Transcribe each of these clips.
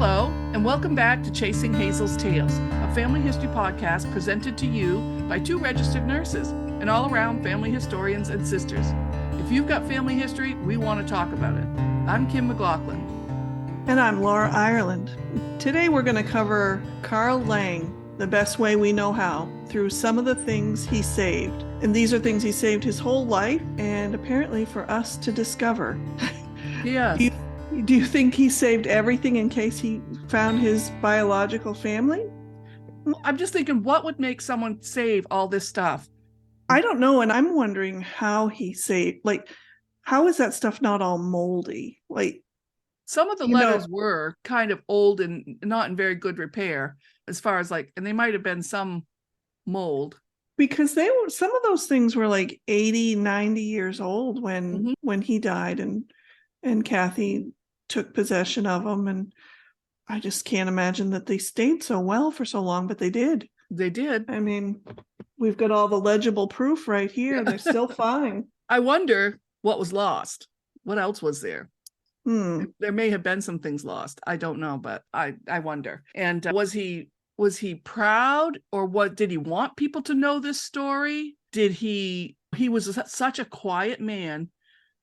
Hello, and welcome back to Chasing Hazel's Tales, a family history podcast presented to you by two registered nurses and all-around family historians and sisters. If you've got family history, we want to talk about it. I'm Kim McLaughlin. And I'm Laura Ireland. Today we're going to cover Carl Laing, the best way we know how, through some of the things he saved. And these are things he saved his whole life, and apparently for us to discover. Yeah. Do you think he saved everything in case he found his biological family? I'm just thinking, what would make someone save all this stuff? I don't know, and I'm wondering how he saved, how is that stuff not all moldy? Some of the letters were kind of old and not in very good repair, as far as and they might have been some mold. Because some of those things were 80, 90 years old when he died, and Kathy took possession of them, and I just can't imagine that they stayed so well for so long, but they did. They did. I mean, we've got all the legible proof right here. Yeah. They're still fine. I wonder what was lost. What else was there? There may have been some things lost. I don't know, but I wonder. And was he proud, or what? Did he want people to know this story? He was such a quiet man,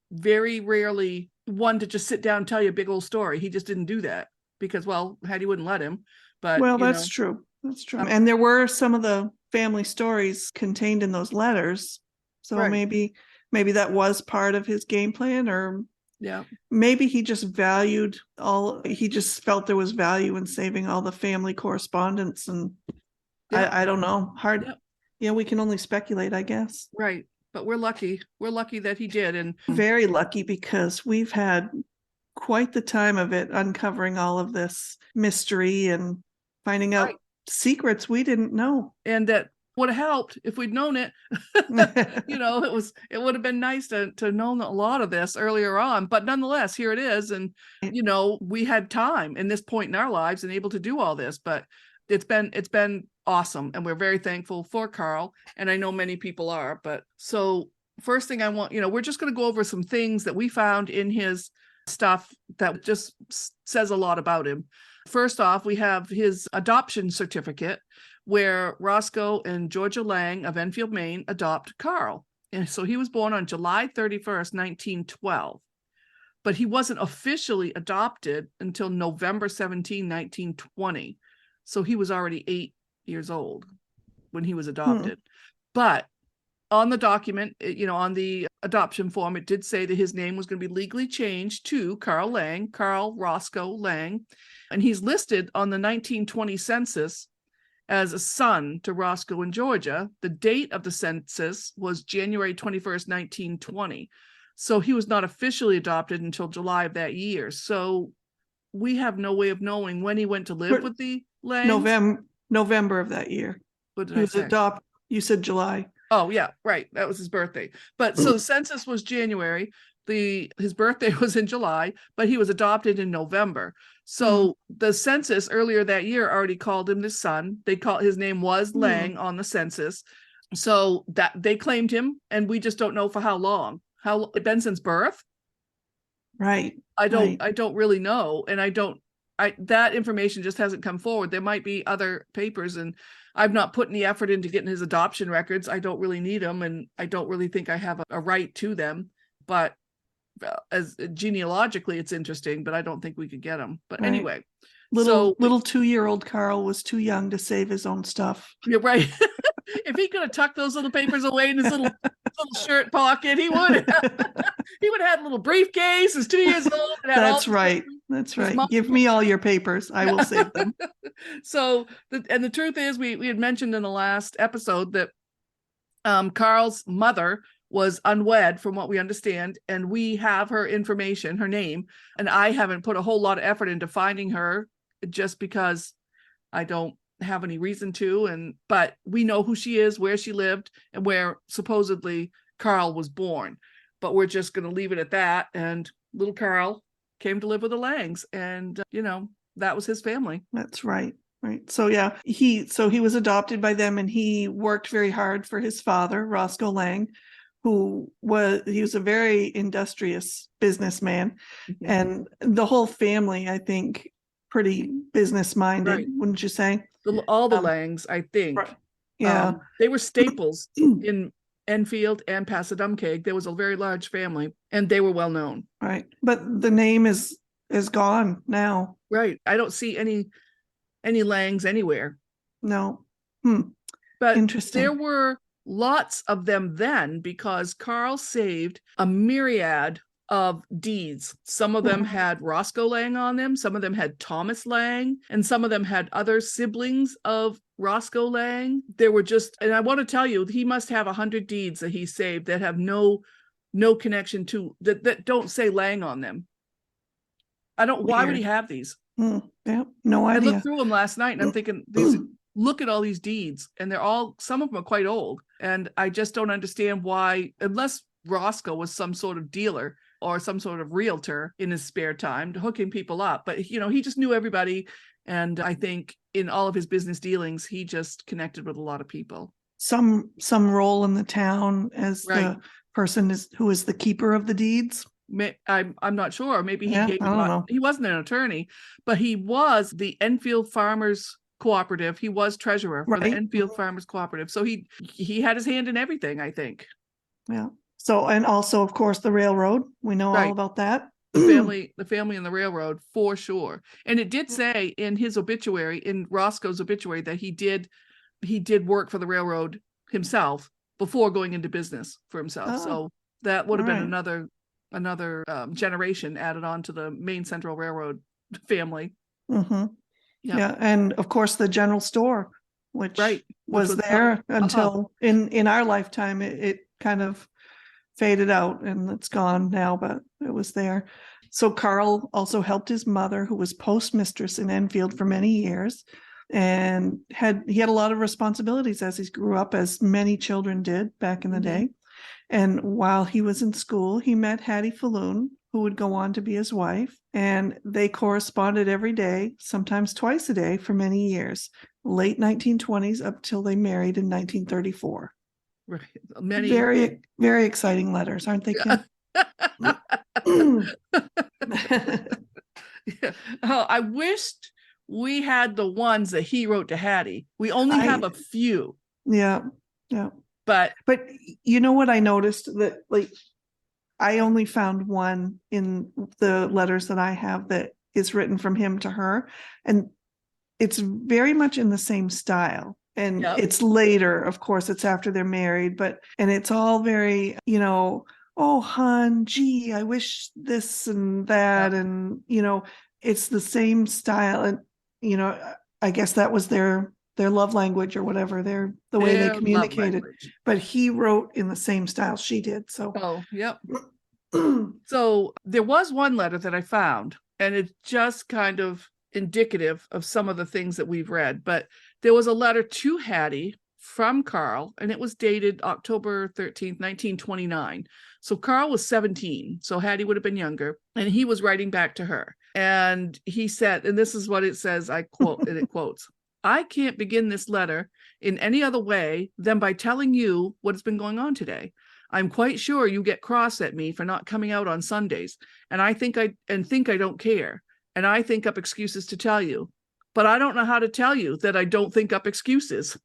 very rarely one to just sit down and tell you a big old story. He just didn't do that because, Hattie wouldn't let him. But that's true. That's true. And there were some of the family stories contained in those letters. So right. maybe that was part of his game plan, or maybe he just he just felt there was value in saving all the family correspondence. And I don't know. Hard. Yeah, we can only speculate, I guess. Right. But we're lucky. We're lucky that he did. And very lucky, because we've had quite the time of it uncovering all of this mystery and finding out secrets we didn't know. And that would have helped if we'd known it. It would have been nice to know a lot of this earlier on. But nonetheless, here it is. And, we had time in this point in our lives and able to do all this. But it's been awesome, and we're very thankful for Carl, and I know many people are. But so first thing I want, we're just going to go over some things that we found in his stuff that just says a lot about him. First off, we have his adoption certificate, where Roscoe and Georgia Laing of Enfield, Maine, adopt Carl. And so he was born on July 31st, 1912. But he wasn't officially adopted until November 17, 1920. So he was already 8 years old when he was adopted. But on the document, on the adoption form, it did say that his name was going to be legally changed to Carl Laing, Carl Roscoe Laing. And he's listed on the 1920 census as a son to Roscoe and Georgia. The date of the census was January 21st, 1920. So he was not officially adopted until July of that year. So we have no way of knowing when he went to live with the Laings. November of that year. What did he I was say? adopted. You said July. Oh yeah, right. That was his birthday. But so the census was January. His birthday was in July, but he was adopted in November. So the census earlier that year already called him the son. His name was Laing on the census. So that they claimed him, and we just don't know for how long. How it's been since birth? Right. I don't really know, and that information just hasn't come forward. There might be other papers, and I've not put any effort into getting his adoption records. I don't really need them, and I don't really think I have a right to them. But as genealogically, it's interesting, but I don't think we could get them. But anyway, little 2-year-old Carl was too young to save his own stuff. You're right. If he could have tucked those little papers away in his little shirt pocket, he would. He would have had a little briefcase. He's 2 years old. That's right. That's right. Give me all your papers. I will save them. So, the truth is, we had mentioned in the last episode that Carl's mother was unwed, from what we understand, and we have her information, her name, and I haven't put a whole lot of effort into finding her, just because I don't have any reason to. But we know who she is, where she lived, and where supposedly Carl was born. But we're just going to leave it at that. And little Carl came to live with the Laings, and that was his family. That's right. Right. So he was adopted by them, and he worked very hard for his father, Roscoe Laing, he was a very industrious businessman. And the whole family, I think, pretty business minded, Right. wouldn't you say? All the Langs, I think. Right. Yeah. They were staples in Enfield and Passadumkeag. There was a very large family, and they were well known. Right. But the name is gone now. Right. I don't see any Langs anywhere. No. But interesting. There were lots of them then, because Carl saved a myriad of deeds. Some of them had Roscoe Laing on them, some of them had Thomas Laing, and some of them had other siblings of Roscoe Laing. There were just, and I want to tell you, he must have 100 deeds that he saved that have no connection to, that don't say Laing on them. Why would he have these? Yeah, no idea. I looked through them last night and I'm thinking, look at all these deeds, and some of them are quite old, and I just don't understand why, unless Roscoe was some sort of dealer or some sort of realtor in his spare time, hooking people up. But he just knew everybody, and I think in all of his business dealings, he just connected with a lot of people. Some role in the town as the person who is the keeper of the deeds. I'm not sure. Maybe I don't know. He wasn't an attorney, but he was the Enfield Farmers Cooperative. He was treasurer for the Enfield Farmers Cooperative. So he had his hand in everything, I think. Yeah. So, and also, of course, the railroad. We know all about that. The family and the railroad, for sure. And it did say in his obituary, in Roscoe's obituary, that he did work for the railroad himself before going into business for himself. So that would have been another generation added on to the Maine Central Railroad family. Yeah, and of course the general store, which was there until in our lifetime. It kind of faded out and it's gone now, but it was there. So Carl also helped his mother, who was postmistress in Enfield for many years, and he had a lot of responsibilities as he grew up, as many children did back in the day. And while he was in school, he met Hattie Falloon, who would go on to be his wife, and they corresponded every day, sometimes twice a day, for many years, late 1920s up till they married in 1934. Right. Very, very exciting letters, aren't they, Kim? I wished we had the ones that he wrote to Hattie. We only have a few. Yeah. But you know what I noticed, that I only found one in the letters that I have that is written from him to her, and it's very much in the same style. And it's later, of course, it's after they're married, and it's all very, oh, hon, gee, I wish this and that. And, it's the same style. And, I guess that was their love language or whatever, the way they communicated. But he wrote in the same style she did. So, So there was one letter that I found, and it's just kind of indicative of some of the things that we've read. But there was a letter to Hattie from Carl, and it was dated October 13th, 1929. So Carl was 17, so Hattie would have been younger, and he was writing back to her. And he said, and this is what it says, I quote, and it quotes, "I can't begin this letter in any other way than by telling you what has been going on today. I'm quite sure you get cross at me for not coming out on Sundays, and I think I don't care, and I think up excuses to tell you. But I don't know how to tell you that I don't think up excuses."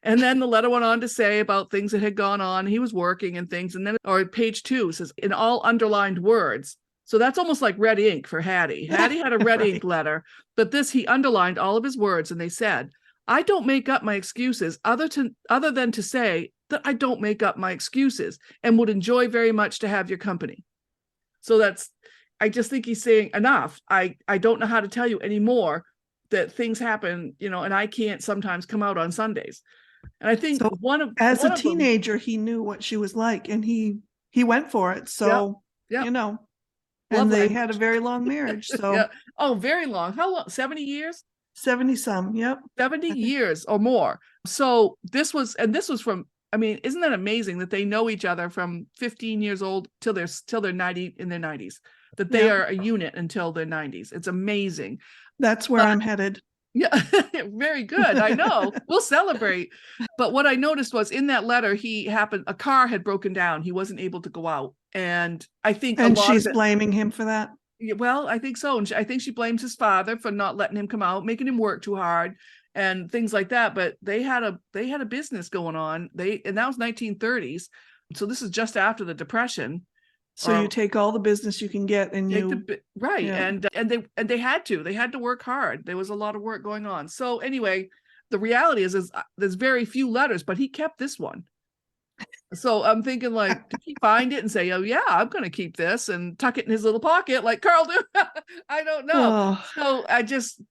And then the letter went on to say about things that had gone on. He was working and things. And then, or page 2 says, in all underlined words. So that's almost like red ink for Hattie. Hattie had a red ink letter, but this, he underlined all of his words. And they said, "I don't make up my excuses other than to say that I don't make up my excuses and would enjoy very much to have your company." So I just think he's saying, enough. I don't know how to tell you anymore that things happen, and I can't sometimes come out on Sundays. And I think as a teenager, he knew what she was like, and he went for it. So, and they had a very long marriage. So, very long. How long? 70 years? 70 some. Yep. 70 years or more. So this was from, isn't that amazing that they know each other from 15 years old till they're 90 in their 90s, that they are a unit until their 90s. It's amazing. That's where I'm headed. Yeah, very good. I know. We'll celebrate. But what I noticed was in that letter, a car had broken down. He wasn't able to go out. And I think she's blaming him for that. Well, I think so. And I think she blames his father for not letting him come out, making him work too hard and things like that. But they had a business going on. And that was 1930s. So this is just after the Depression. So you take all the business you can get and right. Yeah. And they had to work hard. There was a lot of work going on. So anyway, the reality is there's very few letters, but he kept this one. So I'm thinking, like, did he find it and say, oh yeah, I'm going to keep this and tuck it in his little pocket like Carl did? I don't know. So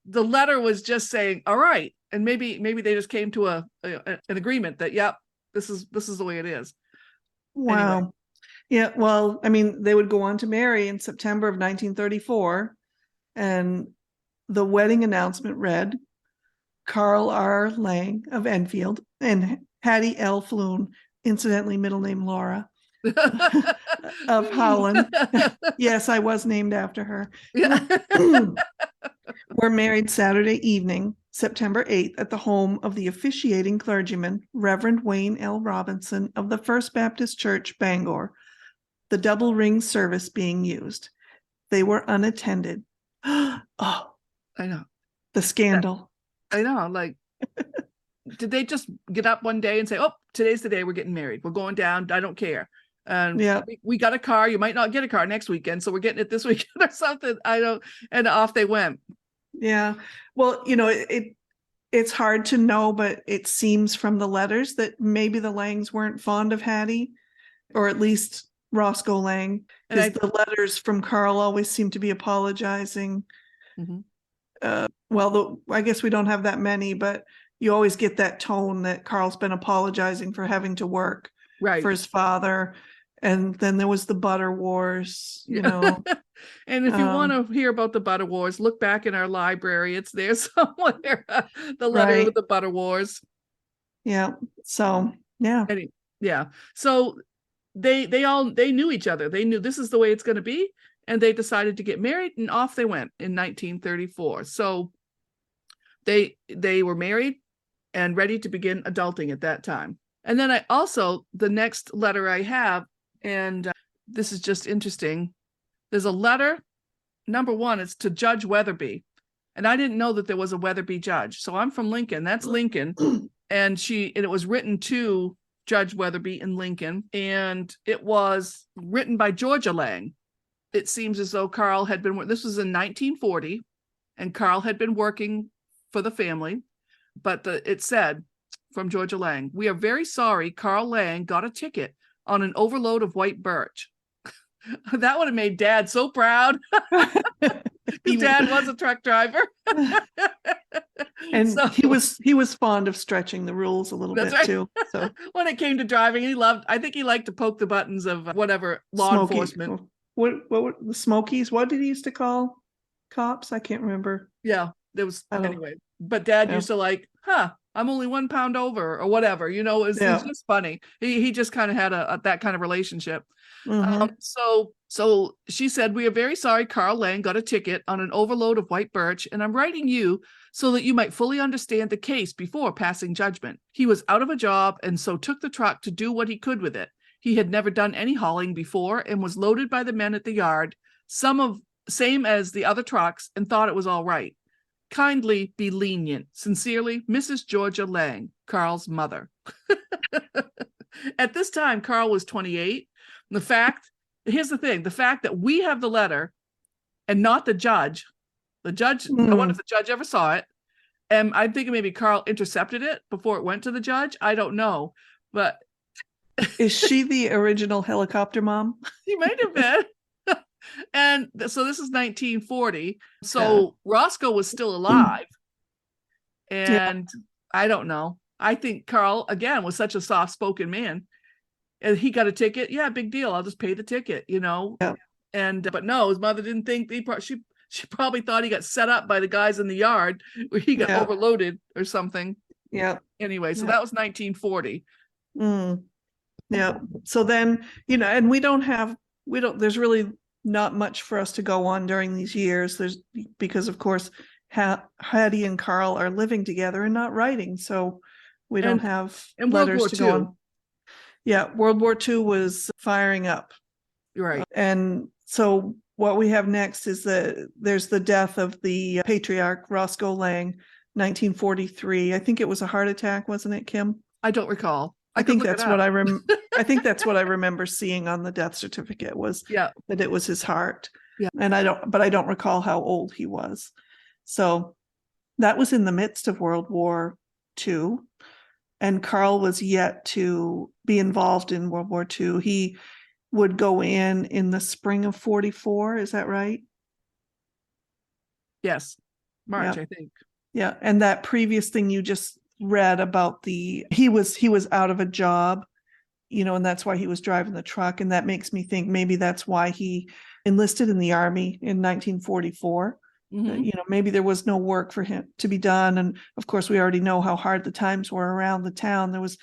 the letter was just saying, all right. And maybe they just came to an agreement that, yep, this is the way it is. Wow. Anyway. Yeah. Well, I mean, they would go on to marry in September of 1934. And the wedding announcement read, Carl R. Laing of Enfield and Hattie L. Floon, incidentally middle name Laura, of Howland. Yes, I was named after her. Yeah. Were married Saturday evening, September 8th, at the home of the officiating clergyman, Reverend Wayne L. Robinson of the First Baptist Church, Bangor, the double ring service being used. They were unattended. Oh, I know. The scandal. I know, like, did they just get up one day and say, oh, today's the day we're getting married. We're going down. I don't care. And we got a car. You might not get a car next weekend, so we're getting it this weekend or something. And off they went. Yeah. Well, it's hard to know, but it seems from the letters that maybe the Langs weren't fond of Hattie, or at least Roscoe Laing, because the letters from Carl always seem to be apologizing. Mm-hmm. I guess we don't have that many, but you always get that tone that Carl's been apologizing for having to work for his father. And then there was the butter wars, And if you want to hear about the butter wars, look back in our library. It's there somewhere. The letter with the butter wars. Yeah. So, yeah. Yeah. So they knew each other. They knew this is the way it's going to be. And they decided to get married, and off they went in 1934. So they were married and ready to begin adulting at that time. And then the next letter I have, and this is just interesting. There's a letter, number one, it's to Judge Weatherby. And I didn't know that there was a Weatherby judge. So I'm from Lincoln. That's Lincoln. And it was written to Judge Weatherby in Lincoln. And it was written by Georgia Laing. It seems as though Carl had been, this was in 1940, and Carl had been working for the family. But it said, from Georgia Laing, we are very sorry Carl Laing got a ticket on an overload of white birch. That would have made Dad so proud. Dad was a truck driver. And he was fond of stretching the rules a little bit too. So when it came to driving, I think he liked to poke the buttons of whatever law enforcement. What were the Smokies? What did he used to call cops? I can't remember. Yeah, there was anyway. But Dad used to I'm only 1 pound over or whatever, it's just funny. He just kind of had that kind of relationship. Mm-hmm. So she said, we are very sorry Carl Laing got a ticket on an overload of white birch, and I'm writing you so that you might fully understand the case before passing judgment. He was out of a job and so took the truck to do what he could with it. He had never done any hauling before and was loaded by the men at the yard, same as the other trucks, and thought it was all right. Kindly be lenient. Sincerely, Mrs. Georgia Laing, Carl's mother. At this time, Carl was 28. Here's the thing, the fact that we have the letter and not the judge, I wonder if the judge ever saw it. And I'm thinking maybe Carl intercepted it before it went to the judge. I don't know. But is she the original helicopter mom? She might have been. And so this is 1940. So Roscoe was still alive. And I don't know. I think Carl, again, was such a soft-spoken man. And he got a ticket. Yeah, big deal. I'll just pay the ticket, Yeah. And but no, his mother didn't think she probably thought he got set up by the guys in the yard where he got overloaded or something. Yeah. Anyway, so that was 1940. Yeah. So then, and there's really not much for us to go on during these years. Because of course, Hattie and Carl are living together and not writing. So we don't have letters to go on. Yeah. World War II was firing up. Right. And so what we have next is there's the death of the patriarch Roscoe Laing, 1943. I think it was a heart attack, wasn't it, Kim? I don't recall. I think that's what I think that's what I remember seeing on the death certificate was that it was his heart. Yeah. And I don't recall how old he was. So that was in the midst of World War II. And Carl was yet to be involved in World War II. He would go in the spring of 44. Is that right? Yes. March, I think. Yeah. And that previous thing you just read about he was out of a job, and that's why he was driving the truck. And that makes me think maybe that's why he enlisted in the Army in 1944. Maybe there was no work for him to be done. And of course, we already know how hard the times were around the town. There was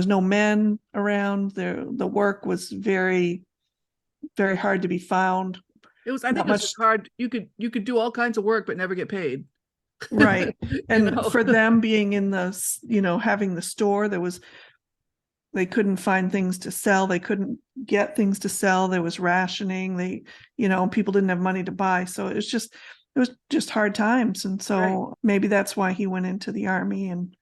no men around there. The work was very, very hard to be found. I think it was hard. You could do all kinds of work, but never get paid. Right. And for them being in having the store, they couldn't find things to sell. They couldn't get things to sell. There was rationing. People didn't have money to buy. So it was just hard times. And so maybe that's why he went into the Army. And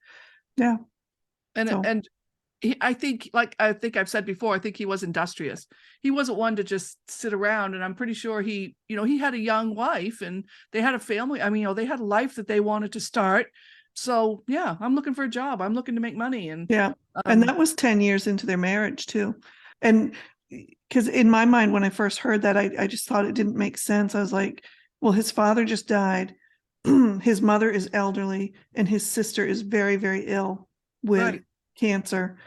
I think I've said before, I think he was industrious. He wasn't one to just sit around. And I'm pretty sure he had a young wife and they had a family. I mean, they had a life that they wanted to start. So I'm looking for a job. I'm looking to make money. And and that was 10 years into their marriage too. And because in my mind, when I first heard that, I just thought it didn't make sense. I was like, well, his father just died. His mother is elderly and his sister is very, very ill with cancer.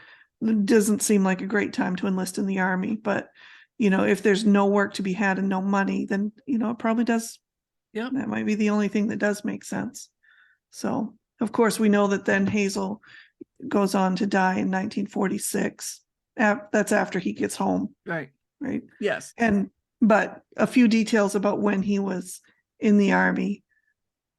It doesn't seem like a great time to enlist in the Army, but if there's no work to be had and no money, then it probably does. Yeah, that might be the only thing that does make sense. So of course we know that then Hazel goes on to die in 1946. That's after he gets home. Right. Yes. But a few details about when he was in the Army.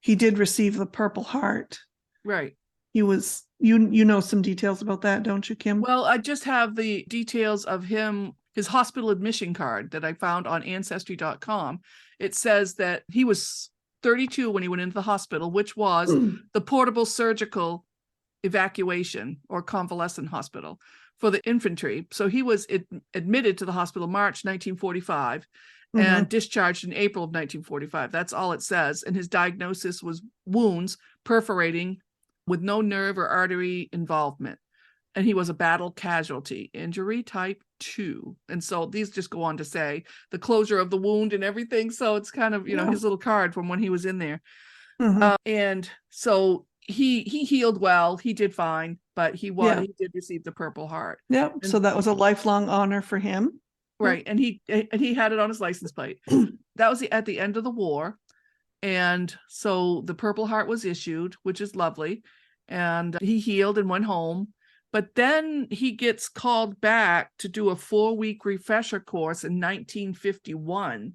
He did receive the Purple Heart. Right. He was, some details about that, don't you, Kim? Well, I just have the details of his hospital admission card that I found on Ancestry.com. It says that he was 32 when he went into the hospital, which was the portable surgical evacuation or convalescent hospital for the infantry. So he was admitted to the hospital March 1945 and discharged in April of 1945. That's all it says. And his diagnosis was wounds perforating with no nerve or artery involvement. And he was a battle casualty, injury type 2. And so these just go on to say the closure of the wound and everything. So it's kind of, his little card from when he was in there. And so he healed well. He did fine, but he did receive the Purple Heart. Yeah. So that was a lifelong honor for him. Right. And he had it on his license plate. That was at the end of the war. And so the Purple Heart was issued, which is lovely. And he healed and went home. But then he gets called back to do a 4-week refresher course in 1951.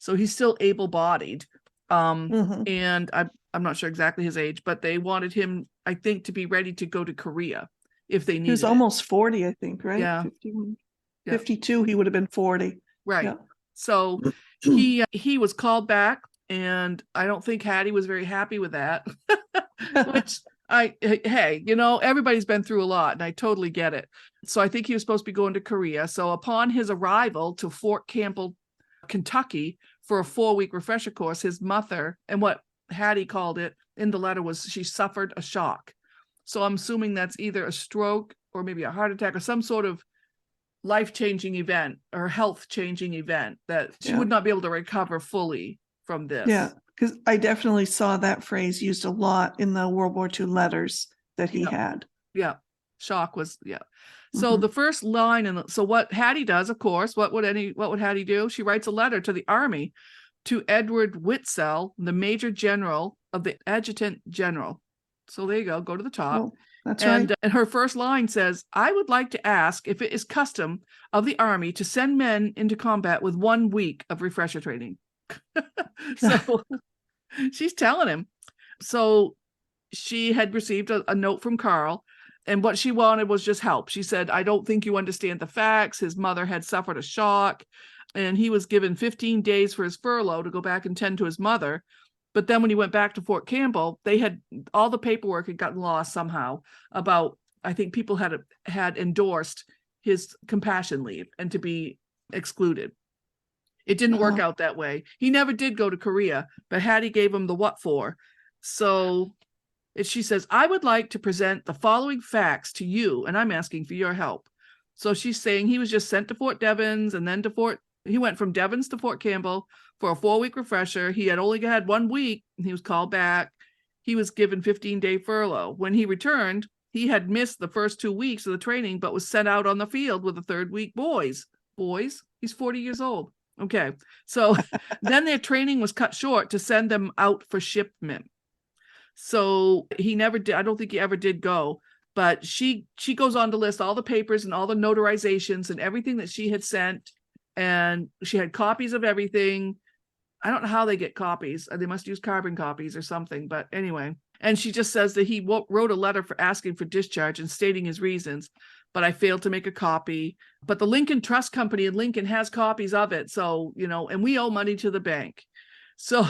So he's still able-bodied. And I'm not sure exactly his age, but they wanted him, I think, to be ready to go to Korea if they needed. He was almost 40, I think, right? Yeah. 51. 52, he would have been 40. Right. Yeah. So he was called back, and I don't think Hattie was very happy with that. Which everybody's been through a lot, and I totally get it. So I think he was supposed to be going to Korea. So upon his arrival to Fort Campbell, Kentucky, for a 4-week refresher course, his mother, and what Hattie called it in the letter was she suffered a shock. So I'm assuming that's either a stroke or maybe a heart attack or some sort of life-changing event or health-changing event that she would not be able to recover fully from this. Yeah, because I definitely saw that phrase used a lot in the World War II letters that he had. Yeah, shock was, So the first line, so what Hattie does, of course, what would Hattie do? She writes a letter to the Army, to Edward Witzel, the Major General of the Adjutant General. So there you go to the top. Oh, that's right. And her first line says, I would like to ask if it is custom of the Army to send men into combat with 1 week of refresher training. So she's telling him. So she had received a note from Carl, and what she wanted was just help. She said, I don't think you understand the facts. His mother had suffered a shock. and he was given 15 days for his furlough to go back and tend to his mother. But then when he went back to Fort Campbell, they had all the paperwork had gotten lost somehow about, I think people had endorsed his compassion leave and to be excluded. It didn't work out that way. He never did go to Korea, but Hattie gave him the what for. So she says, I would like to present the following facts to you, and I'm asking for your help. So she's saying he was just sent to Fort Devens and then he went from Devens to Fort Campbell for a 4-week refresher. He had only had 1 week and he was called back. He was given 15-day furlough. When he returned, he had missed the first 2 weeks of the training, but was sent out on the field with the 3rd week boys. He's 40 years old. Okay. So then their training was cut short to send them out for shipment. So he never did. I don't think he ever did go, but she goes on to list all the papers and all the notarizations and everything that she had sent. And she had copies of everything. I don't know how they get copies. They must use carbon copies or something, but anyway. And she just says that he wrote a letter for asking for discharge and stating his reasons, but I failed to make a copy. But the Lincoln Trust Company in Lincoln has copies of it. So, and we owe money to the bank. So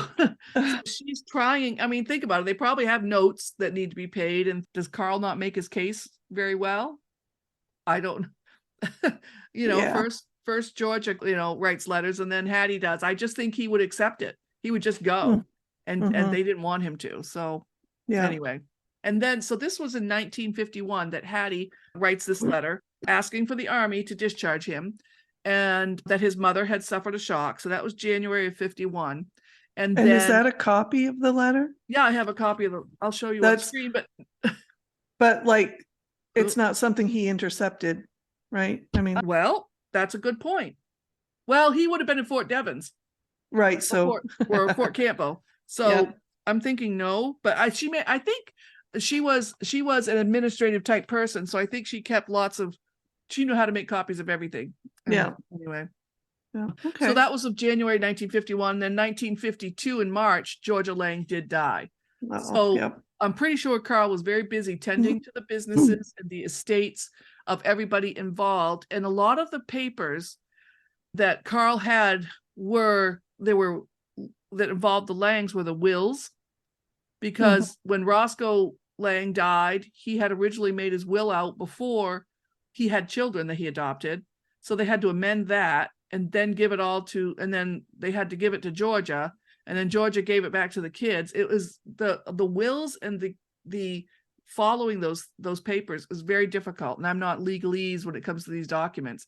she's trying. I mean, think about it. They probably have notes that need to be paid. And does Carl not make his case very well? I don't, First Georgia, writes letters, and then Hattie does. I just think he would accept it. He would just go, and they didn't want him to. So anyway, and then so this was in 1951 that Hattie writes this letter asking for the Army to discharge him, and that his mother had suffered a shock. So that was January of 51. And then, is that a copy of the letter? Yeah, I have a copy of it. I'll show you on screen, but like, it's not something he intercepted, right? I mean, well, that's a good point. Well, he would have been in Fort Devens, right? So or Fort Campbell. So I'm thinking no, but I think she was an administrative type person, so I think she kept she knew how to make copies of everything. Anyway. Yeah. Okay. So that was of January 1951. Then 1952 in March, Georgia Laing did die. I'm pretty sure Carl was very busy tending to the businesses and the estates of everybody involved. And a lot of the papers that Carl had that involved the Laings were the wills, because when Roscoe Laing died, he had originally made his will out before he had children that he adopted. So they had to amend that and then give it all and then they had to give it to Georgia, and then Georgia gave it back to the kids. It was the wills and the following those papers is very difficult, and I'm not legalese when it comes to these documents,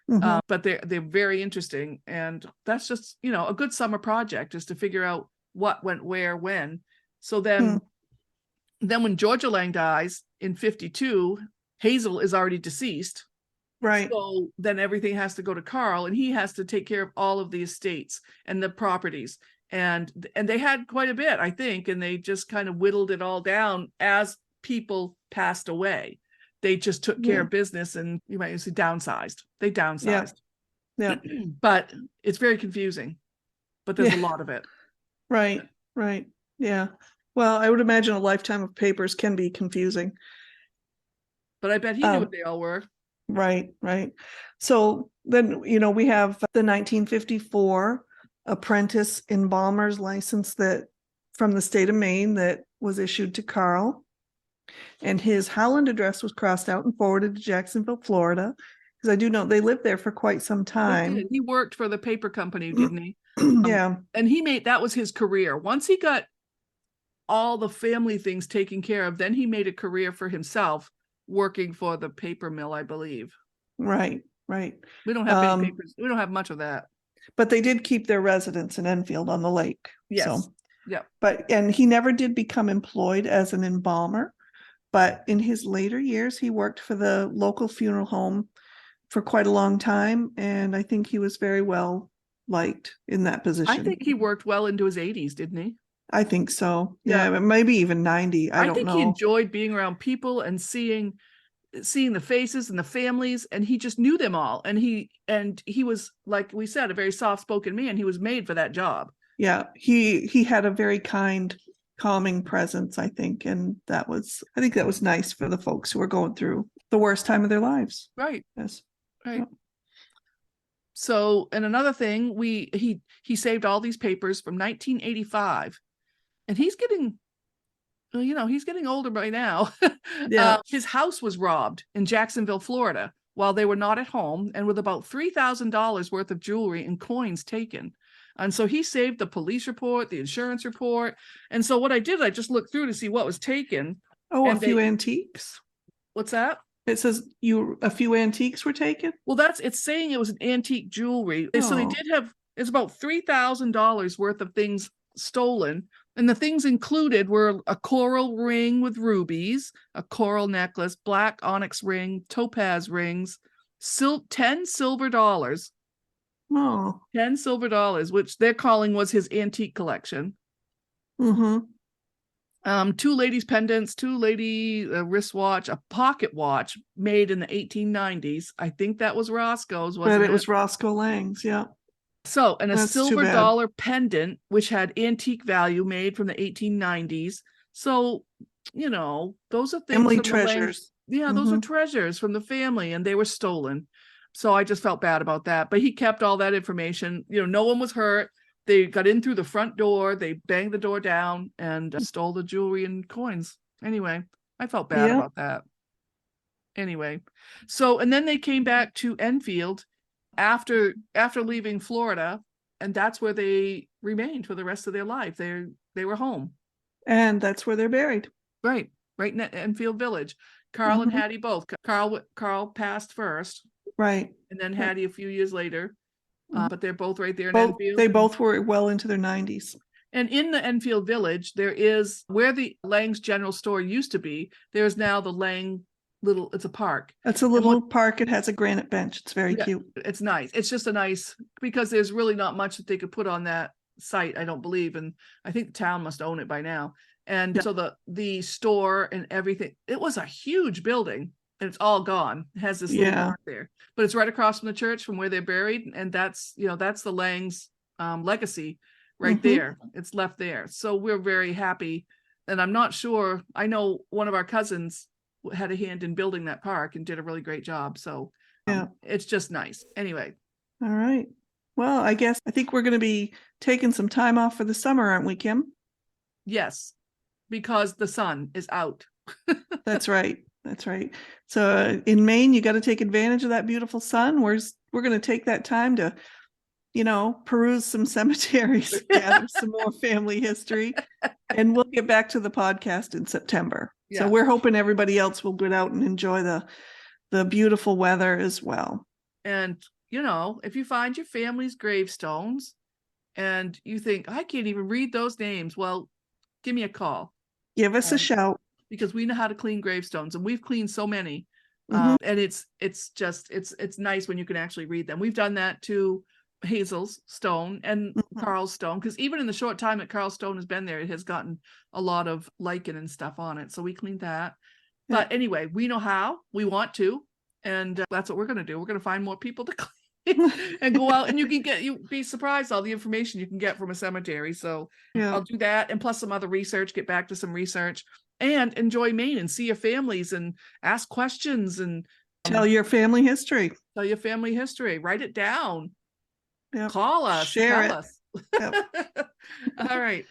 but they're very interesting, and that's just a good summer project is to figure out what went where when. So then when Georgia Laing dies in 52, Hazel is already deceased. Right. So then everything has to go to Carl, and he has to take care of all of the estates and the properties. And they had quite a bit, I think, and they just kind of whittled it all down as people passed away. They just took care of business, and you might say downsized. They downsized. Yeah. But it's very confusing. But there's a lot of it. Right. Yeah. Well, I would imagine a lifetime of papers can be confusing. But I bet he knew what they all were. Right. So then, we have the 1954 apprentice embalmer's license from the state of Maine that was issued to Carl. And his Howland address was crossed out and forwarded to Jacksonville, Florida, because I do know they lived there for quite some time. He worked for the paper company, didn't he? Yeah. And that was his career. Once he got all the family things taken care of, then he made a career for himself working for the paper mill, I believe. Right. We don't have any papers. We don't have much of that. But they did keep their residence in Enfield on the lake. Yes. So, and he never did become employed as an embalmer, but in his later years, he worked for the local funeral home for quite a long time. And I think he was very well liked in that position. I think he worked well into his 80s, didn't he? I think so. Yeah, maybe even 90. I don't know. He enjoyed being around people and seeing the faces and the families, and he just knew them all. And he was, like we said, a very soft-spoken man. He was made for that job. Yeah, he had a very kind, calming presence, I think, and I think that was nice for the folks who were going through the worst time of their lives. Right. Yes. Right. So, and another thing, he saved all these papers from 1985, and he's getting, he's getting older by now. Yeah. His house was robbed in Jacksonville, Florida, while they were not at home, and with about $3,000 worth of jewelry and coins taken. And so he saved the police report, the insurance report. And so what I did, I just looked through to see what was taken. Oh, a few antiques. What's that? It says a few antiques were taken. Well, it's saying it was an antique jewelry. Oh. So they did have, it's about $3,000 worth of things stolen. And the things included were a coral ring with rubies, a coral necklace, black onyx ring, topaz rings, 10 silver dollars. Oh. 10 silver dollars, which they're calling was his antique collection. Mm-hmm. 2 ladies' pendants, 2 lady wristwatch, a pocket watch made in the 1890s. I think that was Roscoe's, wasn't it? But it was Roscoe Lang's, yeah. So, and a silver dollar pendant, which had antique value, made from the 1890s. So, those are things. Family treasures. Those are treasures from the family, and they were stolen. So I just felt bad about that. But he kept all that information. No one was hurt. They got in through the front door. They banged the door down and stole the jewelry and coins. Anyway, I felt bad about that. Anyway, so, and then they came back to Enfield after leaving Florida, and that's where they remained for the rest of their life. They were home. And that's where they're buried. Right in Enfield Village. Carl and Hattie both. Carl passed first. Right. And then Hattie a few years later. But they're both right there in Enfield. They both were well into their 90s. And in the Enfield Village, there is where the Lang's General Store used to be. There's now the Lang it's a park. It's a little park. It has a granite bench. It's very cute. It's nice. It's just because there's really not much that they could put on that site, I don't believe. And I think the town must own it by now. And so the store and everything, it was a huge building. And it's all gone. It has this little park there, but it's right across from the church from where they're buried, and that's the Lang's legacy right there. It's left there, so we're very happy. And I'm not sure. I know one of our cousins had a hand in building that park and did a really great job. So it's just nice. Anyway, all right. Well, I think we're going to be taking some time off for the summer, aren't we, Kim? Yes, because the sun is out. That's right. That's right. So in Maine, you got to take advantage of that beautiful sun. We're going to take that time to, peruse some cemeteries, gather some more family history, and we'll get back to the podcast in September. Yeah. So we're hoping everybody else will get out and enjoy the beautiful weather as well. And, if you find your family's gravestones and you think, I can't even read those names, well, give me a call. Give us a shout. Because we know how to clean gravestones, and we've cleaned so many. And it's nice when you can actually read them. We've done that to Hazel's stone and Carl's stone, because even in the short time that Carl's stone has been there, it has gotten a lot of lichen and stuff on it. So we cleaned that. Yeah. But anyway, we know how, we want to, and that's what we're going to do. We're going to find more people to clean and go out, and you'd be surprised all the information you can get from a cemetery. So I'll do that, and plus some other research, get back to some research, and enjoy Maine and see your families and ask questions and tell your family history. Write it down. Yep. Call us. Share Tell us. Yep. All right.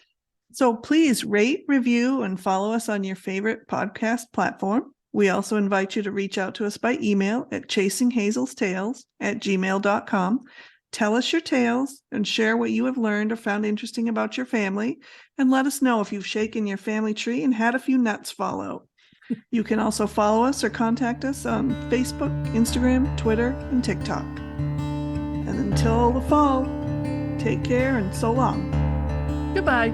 So please rate, review, and follow us on your favorite podcast platform. We also invite you to reach out to us by email at chasinghazelstales@gmail.com. Tell us your tales and share what you have learned or found interesting about your family. And let us know if you've shaken your family tree and had a few nuts fall out. You can also follow us or contact us on Facebook, Instagram, Twitter, and TikTok. And until the fall, take care and so long. Goodbye.